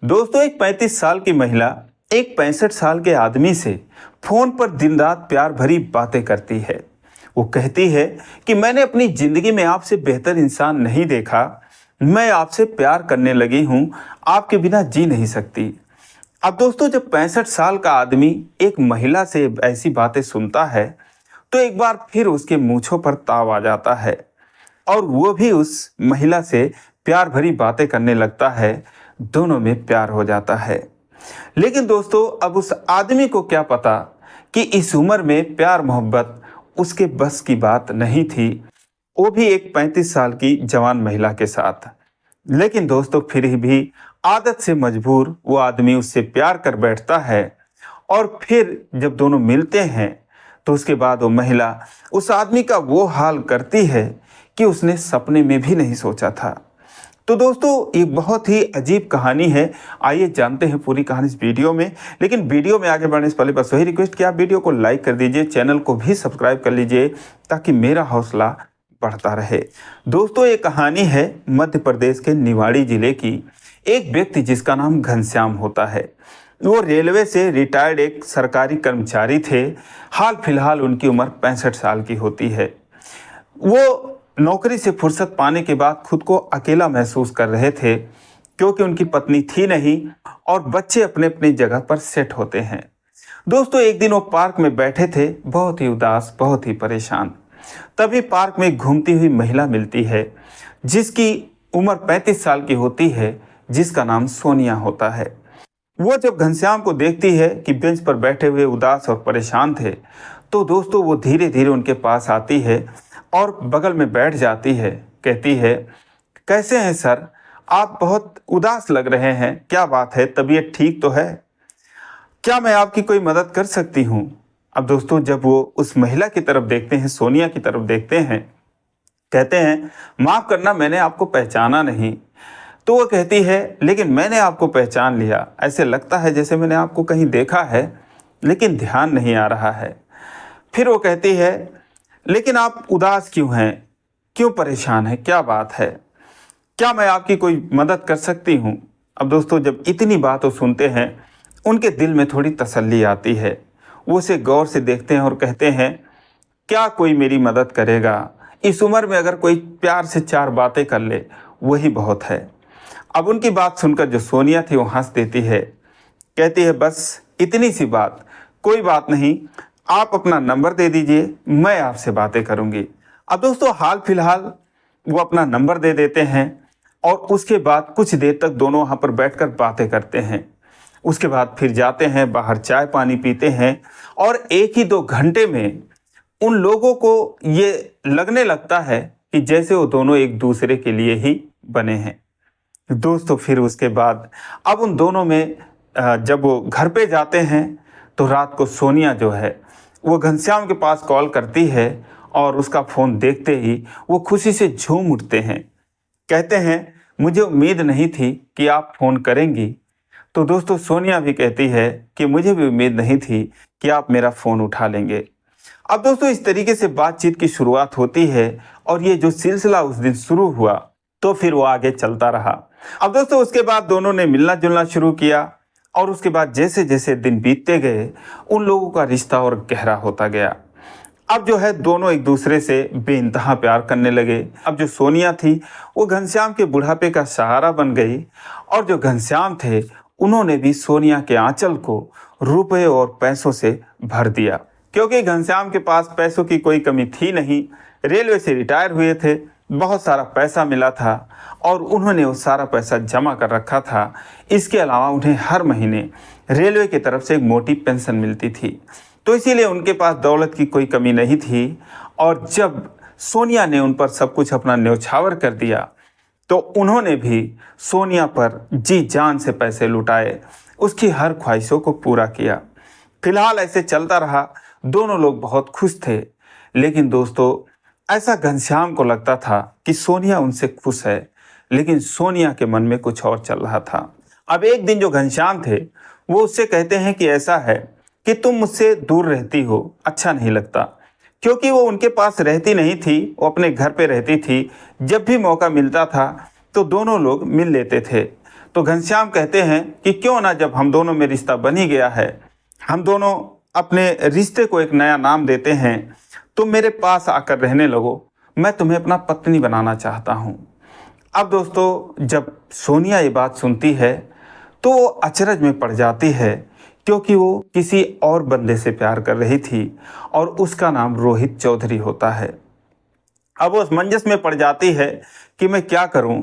दोस्तों, एक 35 साल की महिला एक 65 साल के आदमी से फोन पर दिन रात प्यार भरी बातें करती है। वो कहती है कि मैंने अपनी जिंदगी में आपसे बेहतर इंसान नहीं देखा। मैं आपसे प्यार करने लगी हूँ, आपके बिना जी नहीं सकती। अब दोस्तों, जब 65 साल का आदमी एक महिला से ऐसी बातें सुनता है तो एक बार फिर उसके मूंछों पर ताव आ जाता है और वो भी उस महिला से प्यार भरी बातें करने लगता है। दोनों में प्यार हो जाता है। लेकिन दोस्तों, अब उस आदमी को क्या पता कि इस उम्र में प्यार मोहब्बत उसके बस की बात नहीं थी, वो भी एक 35 साल की जवान महिला के साथ। लेकिन दोस्तों, फिर भी आदत से मजबूर वो आदमी उससे प्यार कर बैठता है और फिर जब दोनों मिलते हैं तो उसके बाद वो महिला उस आदमी का वो हाल करती है कि उसने सपने में भी नहीं सोचा था। तो दोस्तों, ये बहुत ही अजीब कहानी है। आइए जानते हैं पूरी कहानी इस वीडियो में। लेकिन वीडियो में आगे बढ़ने से पहले बस वही रिक्वेस्ट कि आप वीडियो को लाइक कर दीजिए, चैनल को भी सब्सक्राइब कर लीजिए ताकि मेरा हौसला बढ़ता रहे। दोस्तों, ये कहानी है मध्य प्रदेश के निवाड़ी जिले की। एक व्यक्ति जिसका नाम घनश्याम होता है, वो रेलवे से रिटायर्ड एक सरकारी कर्मचारी थे। हाल फिलहाल उनकी उम्र 65 साल की होती है। वो नौकरी से फुर्सत पाने के बाद खुद को अकेला महसूस कर रहे थे क्योंकि उनकी पत्नी थी नहीं और बच्चे अपने अपनी जगह पर सेट होते हैं। दोस्तों, एक दिन वो पार्क में बैठे थे, बहुत ही उदास, बहुत ही परेशान। तभी पार्क में घूमती हुई महिला मिलती है जिसकी उम्र 35 साल की होती है, जिसका नाम सोनिया होता है। वो जब घनश्याम को देखती है कि बेंच पर बैठे हुए उदास और परेशान थे, तो दोस्तों वो धीरे धीरे उनके पास आती है और बगल में बैठ जाती है। कहती है, कैसे हैं सर, आप बहुत उदास लग रहे हैं, क्या बात है, तबीयत ठीक तो है? क्या मैं आपकी कोई मदद कर सकती हूँ? अब दोस्तों, जब वो उस महिला की तरफ देखते हैं, सोनिया की तरफ देखते हैं, कहते हैं, माफ़ करना, मैंने आपको पहचाना नहीं। तो वो कहती है, लेकिन मैंने आपको पहचान लिया, ऐसे लगता है जैसे मैंने आपको कहीं देखा है लेकिन ध्यान नहीं आ रहा है। फिर वो कहती है, लेकिन आप उदास क्यों हैं, क्यों परेशान हैं, क्या बात है, क्या मैं आपकी कोई मदद कर सकती हूँ? अब दोस्तों, जब इतनी बात वो सुनते हैं, उनके दिल में थोड़ी तसल्ली आती है। वो उसे गौर से देखते हैं और कहते हैं, क्या कोई मेरी मदद करेगा? इस उम्र में अगर कोई प्यार से 4 बातें कर ले वही बहुत है। अब उनकी बात सुनकर जो सोनिया थी वो हंस देती है। कहती है, बस इतनी सी बात, कोई बात नहीं, आप अपना नंबर दे दीजिए, मैं आपसे बातें करूंगी। अब दोस्तों, हाल फिलहाल वो अपना नंबर दे देते हैं और उसके बाद कुछ देर तक दोनों वहाँ पर बैठकर बातें करते हैं। उसके बाद फिर जाते हैं बाहर, चाय पानी पीते हैं और 1 ही 2 घंटे में उन लोगों को ये लगने लगता है कि जैसे वो दोनों एक दूसरे के लिए ही बने हैं। दोस्तों, फिर उसके बाद अब उन दोनों में जब वो घर पे जाते हैं तो रात को सोनिया जो है वो घनश्याम के पास कॉल करती है और उसका फ़ोन देखते ही वो खुशी से झूम उठते हैं। कहते हैं, मुझे उम्मीद नहीं थी कि आप फ़ोन करेंगी। तो दोस्तों, सोनिया भी कहती है कि मुझे भी उम्मीद नहीं थी कि आप मेरा फ़ोन उठा लेंगे। अब दोस्तों, इस तरीके से बातचीत की शुरुआत होती है और ये जो सिलसिला उस दिन शुरू हुआ तो फिर वो आगे चलता रहा। अब दोस्तों, उसके बाद दोनों ने मिलना जुलना शुरू किया और उसके बाद जैसे जैसे दिन बीतते गए उन लोगों का रिश्ता और गहरा होता गया। अब जो है दोनों एक दूसरे से बेइंतहा प्यार करने लगे। अब जो सोनिया थी वो घनश्याम के बुढ़ापे का सहारा बन गई और जो घनश्याम थे उन्होंने भी सोनिया के आंचल को रुपए और पैसों से भर दिया, क्योंकि घनश्याम के पास पैसों की कोई कमी थी नहीं। रेलवे से रिटायर हुए थे, बहुत सारा पैसा मिला था और उन्होंने वो सारा पैसा जमा कर रखा था। इसके अलावा उन्हें हर महीने रेलवे की तरफ से एक मोटी पेंशन मिलती थी, तो इसीलिए उनके पास दौलत की कोई कमी नहीं थी। और जब सोनिया ने उन पर सब कुछ अपना न्यौछावर कर दिया तो उन्होंने भी सोनिया पर जी जान से पैसे लुटाए, उसकी हर ख्वाहिशों को पूरा किया। फिलहाल ऐसे चलता रहा, दोनों लोग बहुत खुश थे। लेकिन दोस्तों, ऐसा घनश्याम को लगता था कि सोनिया उनसे खुश है, लेकिन सोनिया के मन में कुछ और चल रहा था। अब एक दिन जो घनश्याम थे वो उससे कहते हैं कि ऐसा है कि तुम मुझसे दूर रहती हो, अच्छा नहीं लगता। क्योंकि वो उनके पास रहती नहीं थी, वो अपने घर पे रहती थी। जब भी मौका मिलता था तो दोनों लोग मिल लेते थे। तो घनश्याम कहते हैं कि क्यों ना, जब हम दोनों में रिश्ता बन ही गया है, हम दोनों अपने रिश्ते को एक नया नाम देते हैं, तुम मेरे पास आकर रहने लगो, मैं तुम्हें अपना पत्नी बनाना चाहता हूँ। अब दोस्तों, जब सोनिया ये बात सुनती है तो वो अचरज में पड़ जाती है, क्योंकि वो किसी और बंदे से प्यार कर रही थी और उसका नाम रोहित चौधरी होता है। अब वो असमंजस में पड़ जाती है कि मैं क्या करूं।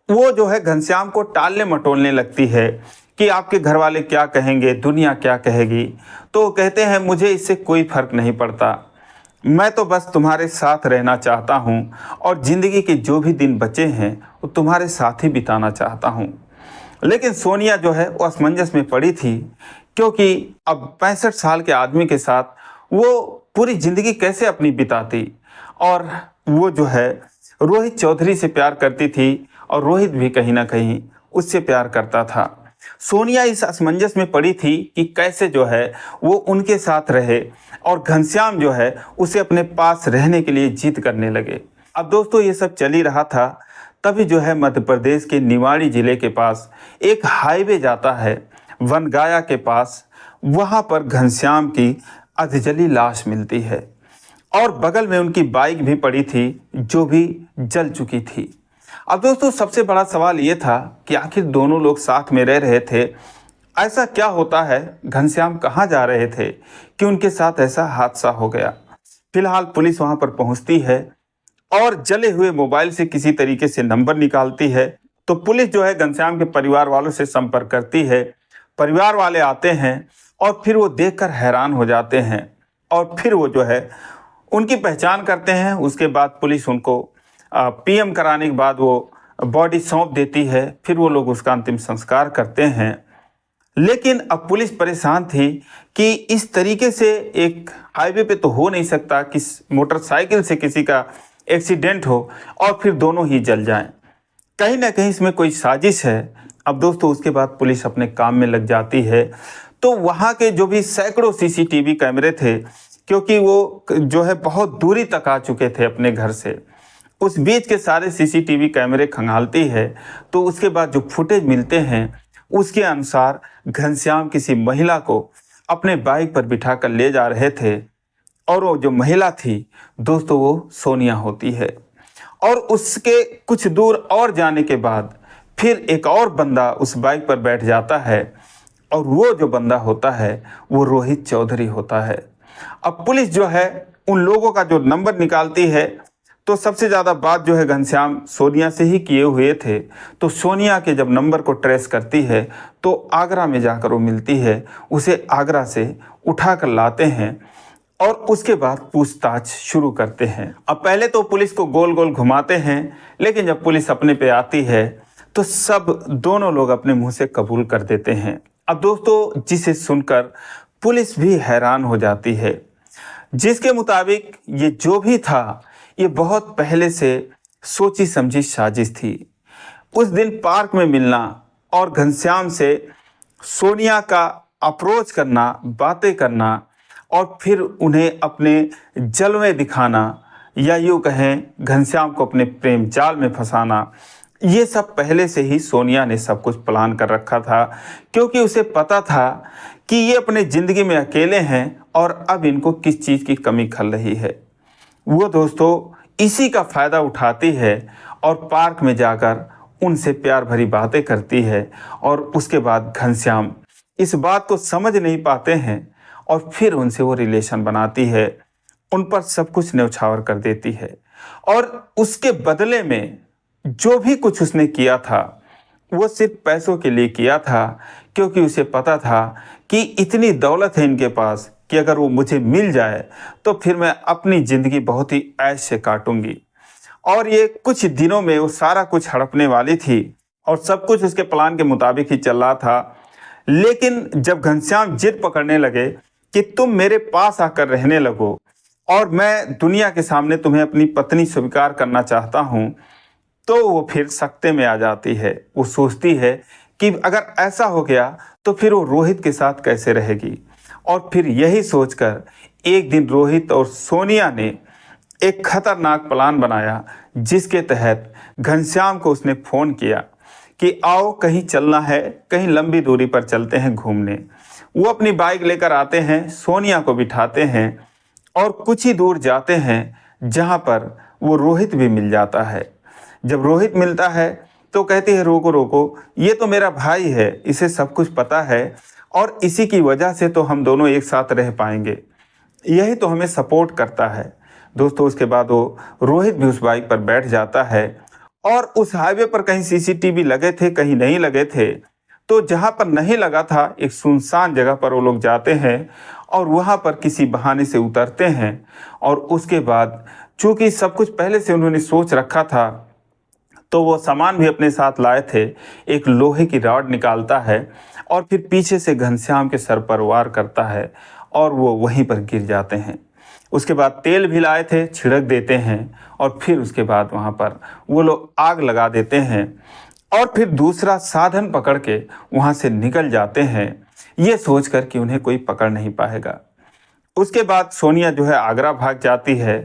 वो जो है घनश्याम को टालने मटोलने लगती है कि आपके घर वाले क्या कहेंगे, दुनिया क्या कहेगी। तो वो कहते हैं मुझे इससे कोई फर्क नहीं पड़ता, मैं तो बस तुम्हारे साथ रहना चाहता हूँ और ज़िंदगी के जो भी दिन बचे हैं वो तुम्हारे साथ ही बिताना चाहता हूँ। लेकिन सोनिया जो है वो असमंजस में पड़ी थी, क्योंकि अब 65 साल के आदमी के साथ वो पूरी ज़िंदगी कैसे अपनी बिताती। और वो जो है रोहित चौधरी से प्यार करती थी और रोहित भी कहीं ना कहीं उससे प्यार करता था। सोनिया इस असमंजस में पड़ी थी कि कैसे जो है वो उनके साथ रहे, और घनश्याम जो है उसे अपने पास रहने के लिए जिद करने लगे। अब दोस्तों, ये सब चल ही रहा था, तभी जो है मध्य प्रदेश के निवाड़ी ज़िले के पास एक हाईवे जाता है वनगाया के पास। वहाँ पर घनश्याम की अधजली लाश मिलती है और बगल में उनकी बाइक भी पड़ी थी जो भी जल चुकी थी। अब दोस्तों, सबसे बड़ा सवाल ये था कि आखिर दोनों लोग साथ में रह रहे थे, ऐसा क्या होता है, घनश्याम कहाँ जा रहे थे कि उनके साथ ऐसा हादसा हो गया। फिलहाल पुलिस वहाँ पर पहुँचती है और जले हुए मोबाइल से किसी तरीके से नंबर निकालती है। तो पुलिस जो है घनश्याम के परिवार वालों से संपर्क करती है। परिवार वाले आते हैं और फिर वो देखकर हैरान हो जाते हैं और फिर वो जो है उनकी पहचान करते हैं। उसके बाद पुलिस उनको पीएम कराने के बाद वो बॉडी सौंप देती है। फिर वो लोग उसका अंतिम संस्कार करते हैं। लेकिन अब पुलिस परेशान थी कि इस तरीके से एक हाईवे पे तो हो नहीं सकता कि मोटरसाइकिल से किसी का एक्सीडेंट हो और फिर दोनों ही जल जाएं। कहीं ना कहीं इसमें कोई साजिश है। अब दोस्तों, उसके बाद पुलिस अपने काम में लग जाती है। तो वहाँ के जो भी सैकड़ों सीसीटीवी कैमरे थे, क्योंकि वो जो है बहुत दूरी तक आ चुके थे अपने घर से, उस बीच के सारे सीसीटीवी कैमरे खंगालती है। तो उसके बाद जो फुटेज मिलते हैं उसके अनुसार घनश्याम किसी महिला को अपने बाइक पर बिठाकर ले जा रहे थे, और वो जो महिला थी दोस्तों वो सोनिया होती है। और उसके कुछ दूर और जाने के बाद फिर एक और बंदा उस बाइक पर बैठ जाता है, और वो जो बंदा होता है वो रोहित चौधरी होता है। अब पुलिस जो है उन लोगों का जो नंबर निकालती है, तो सबसे ज़्यादा बात जो है घनश्याम सोनिया से ही किए हुए थे। तो सोनिया के जब नंबर को ट्रेस करती है तो आगरा में जाकर वो मिलती है। उसे आगरा से उठा कर लाते हैं और उसके बाद पूछताछ शुरू करते हैं। अब पहले तो पुलिस को गोल गोल घुमाते हैं, लेकिन जब पुलिस अपने पे आती है तो सब दोनों लोग अपने मुंह से कबूल कर देते हैं। अब दोस्तों, जिसे सुनकर पुलिस भी हैरान हो जाती है, जिसके मुताबिक ये जो भी था ये बहुत पहले से सोची समझी साजिश थी। उस दिन पार्क में मिलना और घनश्याम से सोनिया का अप्रोच करना, बातें करना और फिर उन्हें अपने जलवे दिखाना, या यूँ कहें घनश्याम को अपने प्रेम जाल में फंसाना, ये सब पहले से ही सोनिया ने सब कुछ प्लान कर रखा था, क्योंकि उसे पता था कि ये अपने ज़िंदगी में अकेले हैं और अब इनको किस चीज़ की कमी खल रही है। वो दोस्तों इसी का फ़ायदा उठाती है और पार्क में जाकर उनसे प्यार भरी बातें करती है। और उसके बाद घनश्याम इस बात को समझ नहीं पाते हैं और फिर उनसे वो रिलेशन बनाती है, उन पर सब कुछ न्यौछावर कर देती है। और उसके बदले में जो भी कुछ उसने किया था वो सिर्फ पैसों के लिए किया था, क्योंकि उसे पता था कि इतनी दौलत है इनके पास कि अगर वो मुझे मिल जाए तो फिर मैं अपनी ज़िंदगी बहुत ही ऐश से काटूंगी। और ये कुछ दिनों में वो सारा कुछ हड़पने वाली थी और सब कुछ उसके प्लान के मुताबिक ही चल रहा था। लेकिन जब घनश्याम जिद पकड़ने लगे कि तुम मेरे पास आकर रहने लगो और मैं दुनिया के सामने तुम्हें अपनी पत्नी स्वीकार करना चाहता हूँ, तो वो फिर सख्ते में आ जाती है। वो सोचती है कि अगर ऐसा हो गया तो फिर वो रोहित के साथ कैसे रहेगी। और फिर यही सोचकर एक दिन रोहित और सोनिया ने एक खतरनाक प्लान बनाया, जिसके तहत घनश्याम को उसने फ़ोन किया कि आओ कहीं चलना है, कहीं लंबी दूरी पर चलते हैं घूमने। वो अपनी बाइक लेकर आते हैं, सोनिया को बिठाते हैं और कुछ ही दूर जाते हैं जहाँ पर वो रोहित भी मिल जाता है। जब रोहित मिलता है तो कहती है रोको रोको, ये तो मेरा भाई है, इसे सब कुछ पता है और इसी की वजह से तो हम दोनों एक साथ रह पाएंगे, यही तो हमें सपोर्ट करता है। दोस्तों उसके बाद वो रोहित भी उस बाइक पर बैठ जाता है और उस हाईवे पर कहीं सीसीटीवी लगे थे, कहीं नहीं लगे थे। तो जहाँ पर नहीं लगा था एक सुनसान जगह पर वो लोग जाते हैं और वहाँ पर किसी बहाने से उतरते हैं और उसके बाद चूँकि सब कुछ पहले से उन्होंने सोच रखा था तो वो सामान भी अपने साथ लाए थे। एक लोहे की रॉड निकालता है और फिर पीछे से घनश्याम के सर पर वार करता है और वो वहीं पर गिर जाते हैं। उसके बाद तेल भी लाए थे, छिड़क देते हैं और फिर उसके बाद वहाँ पर वो लोग आग लगा देते हैं और फिर दूसरा साधन पकड़ के वहाँ से निकल जाते हैं, ये सोचकर कि उन्हें कोई पकड़ नहीं पाएगा। उसके बाद सोनिया जो है आगरा भाग जाती है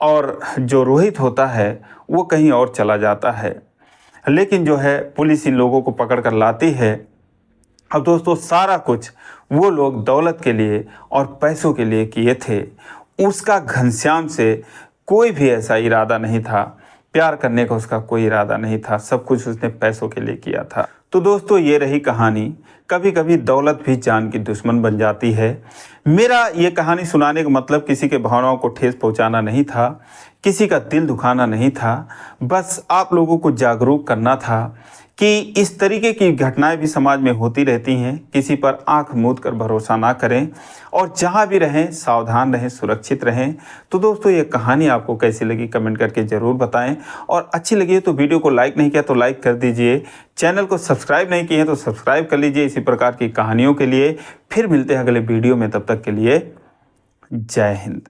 और जो रोहित होता है वो कहीं और चला जाता है, लेकिन जो है पुलिस इन लोगों को पकड़ कर लाती है। अब दोस्तों सारा कुछ वो लोग दौलत के लिए और पैसों के लिए किए थे, उसका घनश्याम से कोई भी ऐसा इरादा नहीं था, प्यार करने का उसका कोई इरादा नहीं था, सब कुछ उसने पैसों के लिए किया था। तो दोस्तों ये रही कहानी। कभी कभी दौलत भी जान की दुश्मन बन जाती है। मेरा ये कहानी सुनाने का मतलब किसी के भावनाओं को ठेस पहुंचाना नहीं था, किसी का दिल दुखाना नहीं था, बस आप लोगों को जागरूक करना था कि इस तरीके की घटनाएं भी समाज में होती रहती हैं। किसी पर आंख मूंद कर भरोसा ना करें और जहां भी रहें सावधान रहें, सुरक्षित रहें। तो दोस्तों ये कहानी आपको कैसी लगी कमेंट करके ज़रूर बताएं और अच्छी लगी है तो वीडियो को लाइक नहीं किया तो लाइक कर दीजिए, चैनल को सब्सक्राइब नहीं किए हैं तो सब्सक्राइब कर लीजिए इसी प्रकार की कहानियों के लिए। फिर मिलते हैं अगले वीडियो में, तब तक के लिए जय हिंद।